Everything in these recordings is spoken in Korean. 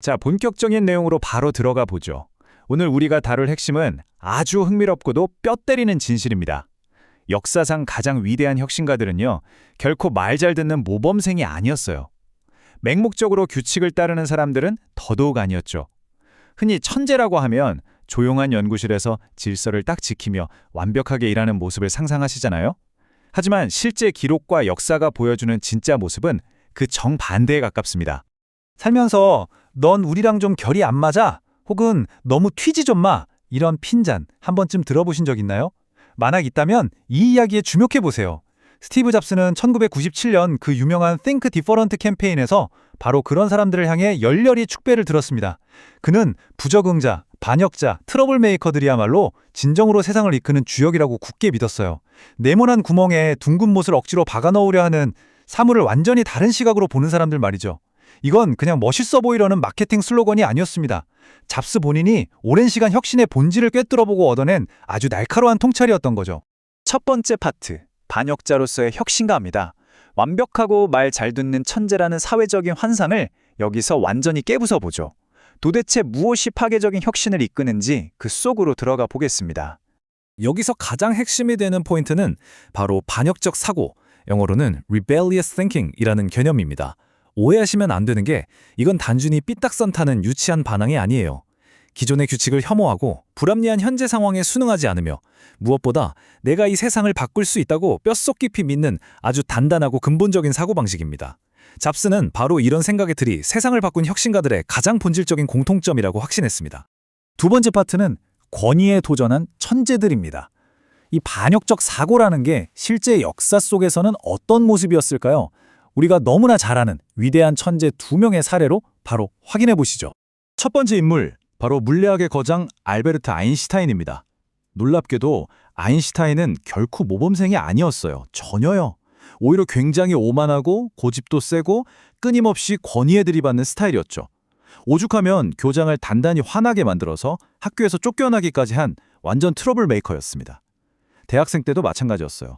자, 본격적인 내용으로 바로 들어가 보죠. 오늘 우리가 다룰 핵심은 아주 흥미롭고도 뼈 때리는 진실입니다. 역사상 가장 위대한 혁신가들은요, 결코 말 잘 듣는 모범생이 아니었어요. 맹목적으로 규칙을 따르는 사람들은 더더욱 아니었죠. 흔히 천재라고 하면 조용한 연구실에서 질서를 딱 지키며 완벽하게 일하는 모습을 상상하시잖아요. 하지만 실제 기록과 역사가 보여주는 진짜 모습은 그 정반대에 가깝습니다. 살면서 넌 우리랑 좀 결이 안 맞아? 혹은 너무 튀지 좀 마. 이런 핀잔 한 번쯤 들어보신 적 있나요? 만약 있다면 이 이야기에 주목해보세요. 스티브 잡스는 1997년 그 유명한 Think Different 캠페인에서 바로 그런 사람들을 향해 열렬히 축배를 들었습니다. 그는 부적응자, 반역자, 트러블 메이커들이야말로 진정으로 세상을 이끄는 주역이라고 굳게 믿었어요. 네모난 구멍에 둥근 못을 억지로 박아넣으려 하는 사물을 완전히 다른 시각으로 보는 사람들 말이죠. 이건 그냥 멋있어 보이려는 마케팅 슬로건이 아니었습니다. 잡스 본인이 오랜 시간 혁신의 본질을 꿰뚫어보고 얻어낸 아주 날카로운 통찰이었던 거죠. 첫 번째 파트, 반역자로서의 혁신가입니다. 완벽하고 말 잘 듣는 천재라는 사회적인 환상을 여기서 완전히 깨부숴보죠. 도대체 무엇이 파괴적인 혁신을 이끄는지 그 속으로 들어가 보겠습니다. 여기서 가장 핵심이 되는 포인트는 바로 반역적 사고, 영어로는 rebellious thinking이라는 개념입니다. 오해하시면 안 되는 게 이건 단순히 삐딱선 타는 유치한 반항이 아니에요. 기존의 규칙을 혐오하고 불합리한 현재 상황에 순응하지 않으며 무엇보다 내가 이 세상을 바꿀 수 있다고 뼛속 깊이 믿는 아주 단단하고 근본적인 사고방식입니다. 잡스는 바로 이런 생각의 틀이 세상을 바꾼 혁신가들의 가장 본질적인 공통점이라고 확신했습니다. 두 번째 파트는 권위에 도전한 천재들입니다. 이 반역적 사고라는 게 실제 역사 속에서는 어떤 모습이었을까요? 우리가 너무나 잘 아는 위대한 천재 두 명의 사례로 바로 확인해 보시죠. 첫 번째 인물, 바로 물리학의 거장 알베르트 아인슈타인입니다. 놀랍게도 아인슈타인은 결코 모범생이 아니었어요. 전혀요. 오히려 굉장히 오만하고 고집도 세고 끊임없이 권위에 들이받는 스타일이었죠. 오죽하면 교장을 단단히 화나게 만들어서 학교에서 쫓겨나기까지 한 완전 트러블 메이커였습니다. 대학생 때도 마찬가지였어요.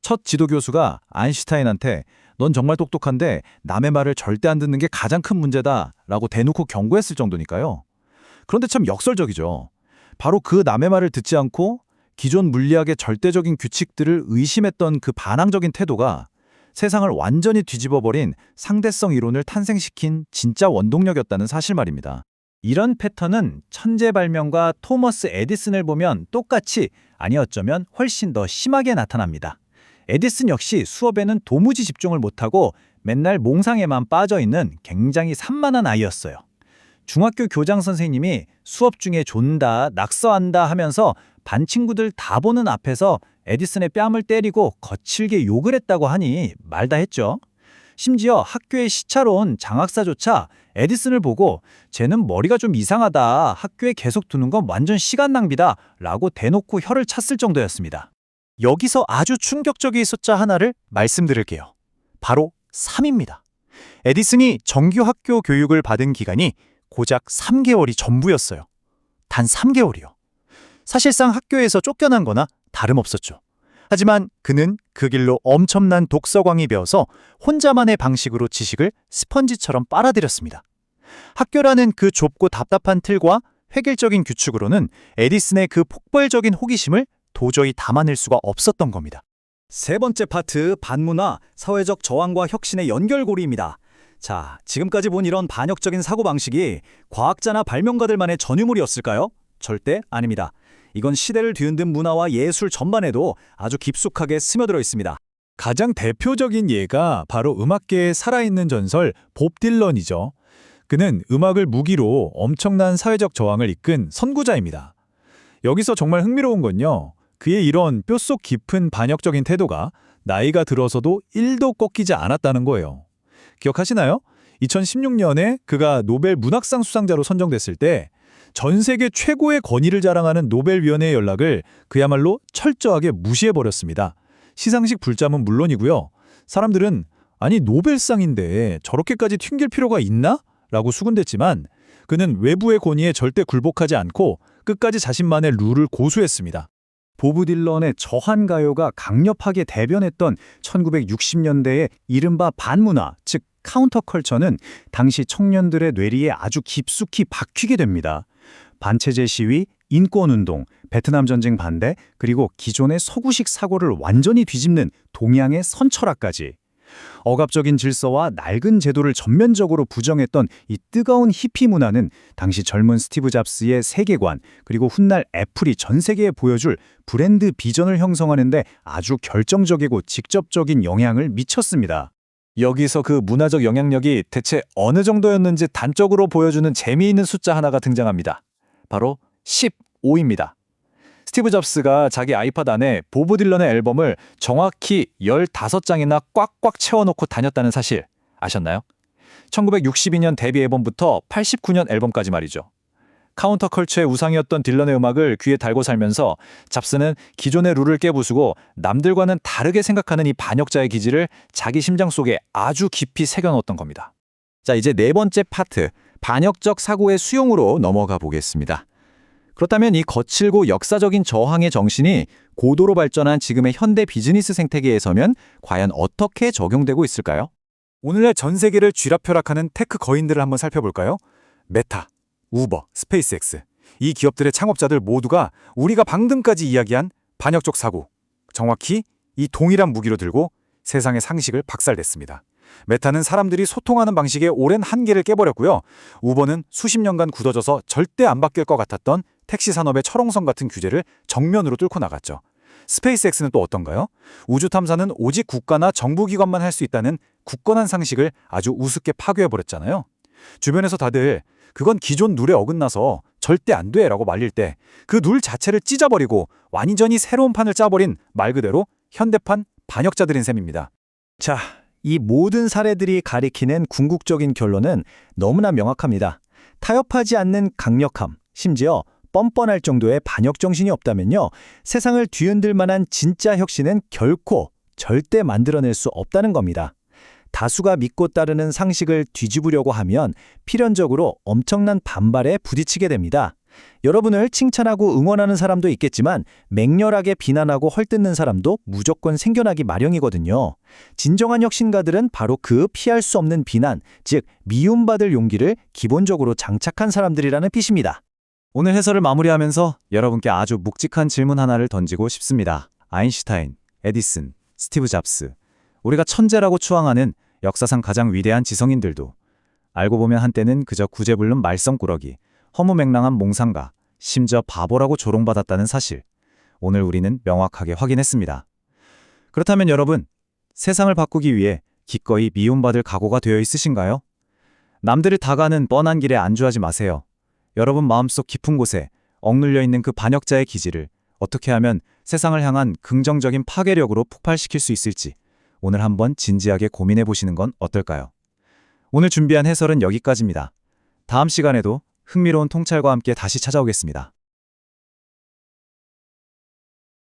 첫 지도교수가 아인슈타인한테 넌 정말 똑똑한데 남의 말을 절대 안 듣는 게 가장 큰 문제다 라고 대놓고 경고했을 정도니까요. 그런데 참 역설적이죠. 바로 그 남의 말을 듣지 않고 기존 물리학의 절대적인 규칙들을 의심했던 그 반항적인 태도가 세상을 완전히 뒤집어버린 상대성 이론을 탄생시킨 진짜 원동력이었다는 사실 말입니다. 이런 패턴은 천재 발명가 토머스 에디슨을 보면 똑같이, 아니 어쩌면 훨씬 더 심하게 나타납니다. 에디슨 역시 수업에는 도무지 집중을 못하고 맨날 몽상에만 빠져있는 굉장히 산만한 아이였어요. 중학교 교장 선생님이 수업 중에 존다, 낙서한다 하면서 반 친구들 다 보는 앞에서 에디슨의 뺨을 때리고 거칠게 욕을 했다고 하니 말다 했죠. 심지어 학교의 시차로 장학사조차 에디슨을 보고 쟤는 머리가 좀 이상하다, 학교에 계속 두는 건 완전 시간 낭비다 라고 대놓고 혀를 찼을 정도였습니다. 여기서 아주 충격적인 숫자 하나를 말씀드릴게요. 바로 3입니다. 에디슨이 정규 학교 교육을 받은 기간이 고작 3개월이 전부였어요. 단 3개월이요. 사실상 학교에서 쫓겨난 거나 다름없었죠. 하지만 그는 그 길로 엄청난 독서광이 배어서 혼자만의 방식으로 지식을 스펀지처럼 빨아들였습니다. 학교라는 그 좁고 답답한 틀과 획일적인 규칙으로는 에디슨의 그 폭발적인 호기심을 도저히 담아낼 수가 없었던 겁니다. 세 번째 파트, 반문화, 사회적 저항과 혁신의 연결고리입니다. 자, 지금까지 본 이런 반역적인 사고방식이 과학자나 발명가들만의 전유물이었을까요? 절대 아닙니다. 이건 시대를 뒤흔든 문화와 예술 전반에도 아주 깊숙하게 스며들어 있습니다. 가장 대표적인 예가 바로 음악계의 살아있는 전설 법 딜런이죠. 그는 음악을 무기로 엄청난 사회적 저항을 이끈 선구자입니다. 여기서 정말 흥미로운 건요, 그의 이런 뼛속 깊은 반역적인 태도가 나이가 들어서도 1도 꺾이지 않았다는 거예요. 기억하시나요? 2016년에 그가 노벨 문학상 수상자로 선정됐을 때 전 세계 최고의 권위를 자랑하는 노벨위원회의 연락을 그야말로 철저하게 무시해버렸습니다. 시상식 불참은 물론이고요. 사람들은 아니 노벨상인데 저렇게까지 튕길 필요가 있나? 라고 수군댔지만 그는 외부의 권위에 절대 굴복하지 않고 끝까지 자신만의 룰을 고수했습니다. 보브 딜런의 저한가요가 강력하게 대변했던 1960년대의 이른바 반문화, 즉 카운터컬처는 당시 청년들의 뇌리에 아주 깊숙이 박히게 됩니다. 반체제 시위, 인권운동, 베트남 전쟁 반대, 그리고 기존의 서구식 사고를 완전히 뒤집는 동양의 선철화까지. 억압적인 질서와 낡은 제도를 전면적으로 부정했던 이 뜨거운 히피 문화는 당시 젊은 스티브 잡스의 세계관, 그리고 훗날 애플이 전 세계에 보여줄 브랜드 비전을 형성하는 데 아주 결정적이고 직접적인 영향을 미쳤습니다. 여기서 그 문화적 영향력이 대체 어느 정도였는지 단적으로 보여주는 재미있는 숫자 하나가 등장합니다. 바로 15입니다. 스티브 잡스가 자기 아이팟 안에 보브 딜런의 앨범을 정확히 15장이나 꽉꽉 채워놓고 다녔다는 사실 아셨나요? 1962년 데뷔 앨범부터 89년 앨범까지 말이죠. 카운터컬처의 우상이었던 딜런의 음악을 귀에 달고 살면서 잡스는 기존의 룰을 깨부수고 남들과는 다르게 생각하는 이 반역자의 기질을 자기 심장 속에 아주 깊이 새겨넣었던 겁니다. 자, 이제 네 번째 파트, 반역적 사고의 수용으로 넘어가 보겠습니다. 그렇다면 이 거칠고 역사적인 저항의 정신이 고도로 발전한 지금의 현대 비즈니스 생태계에서면 과연 어떻게 적용되고 있을까요? 오늘날 전 세계를 쥐락펴락하는 테크 거인들을 한번 살펴볼까요? 메타, 우버, 스페이스X. 이 기업들의 창업자들 모두가 우리가 방금까지 이야기한 반역적 사고, 정확히 이 동일한 무기로 들고 세상의 상식을 박살냈습니다. 메타는 사람들이 소통하는 방식의 오랜 한계를 깨버렸고요. 우버는 수십 년간 굳어져서 절대 안 바뀔 것 같았던 택시 산업의 철옹성 같은 규제를 정면으로 뚫고 나갔죠. 스페이스X는 또 어떤가요? 우주 탐사는 오직 국가나 정부기관만 할 수 있다는 굳건한 상식을 아주 우습게 파괴해버렸잖아요. 주변에서 다들 그건 기존 룰에 어긋나서 절대 안 돼 라고 말릴 때 그 룰 자체를 찢어버리고 완전히 새로운 판을 짜버린 말 그대로 현대판 반역자들인 셈입니다. 자, 이 모든 사례들이 가리키는 궁극적인 결론은 너무나 명확합니다. 타협하지 않는 강력함, 심지어 뻔뻔할 정도의 반역 정신이 없다면요, 세상을 뒤흔들 만한 진짜 혁신은 결코 절대 만들어낼 수 없다는 겁니다. 다수가 믿고 따르는 상식을 뒤집으려고 하면 필연적으로 엄청난 반발에 부딪히게 됩니다. 여러분을 칭찬하고 응원하는 사람도 있겠지만 맹렬하게 비난하고 헐뜯는 사람도 무조건 생겨나기 마련이거든요. 진정한 혁신가들은 바로 그 피할 수 없는 비난, 즉 미움받을 용기를 기본적으로 장착한 사람들이라는 뜻입니다. 오늘 해설을 마무리하면서 여러분께 아주 묵직한 질문 하나를 던지고 싶습니다. 아인슈타인, 에디슨, 스티브 잡스, 우리가 천재라고 추앙하는 역사상 가장 위대한 지성인들도 알고 보면 한때는 그저 구제불능 말썽꾸러기, 허무맹랑한 몽상가, 심지어 바보라고 조롱받았다는 사실, 오늘 우리는 명확하게 확인했습니다. 그렇다면 여러분, 세상을 바꾸기 위해 기꺼이 미움받을 각오가 되어 있으신가요? 남들을 다가는 뻔한 길에 안주하지 마세요. 여러분 마음속 깊은 곳에 억눌려 있는 그 반역자의 기질을 어떻게 하면 세상을 향한 긍정적인 파괴력으로 폭발시킬 수 있을지 오늘 한번 진지하게 고민해 보시는 건 어떨까요? 오늘 준비한 해설은 여기까지입니다. 다음 시간에도 흥미로운 통찰과 함께 다시 찾아오겠습니다.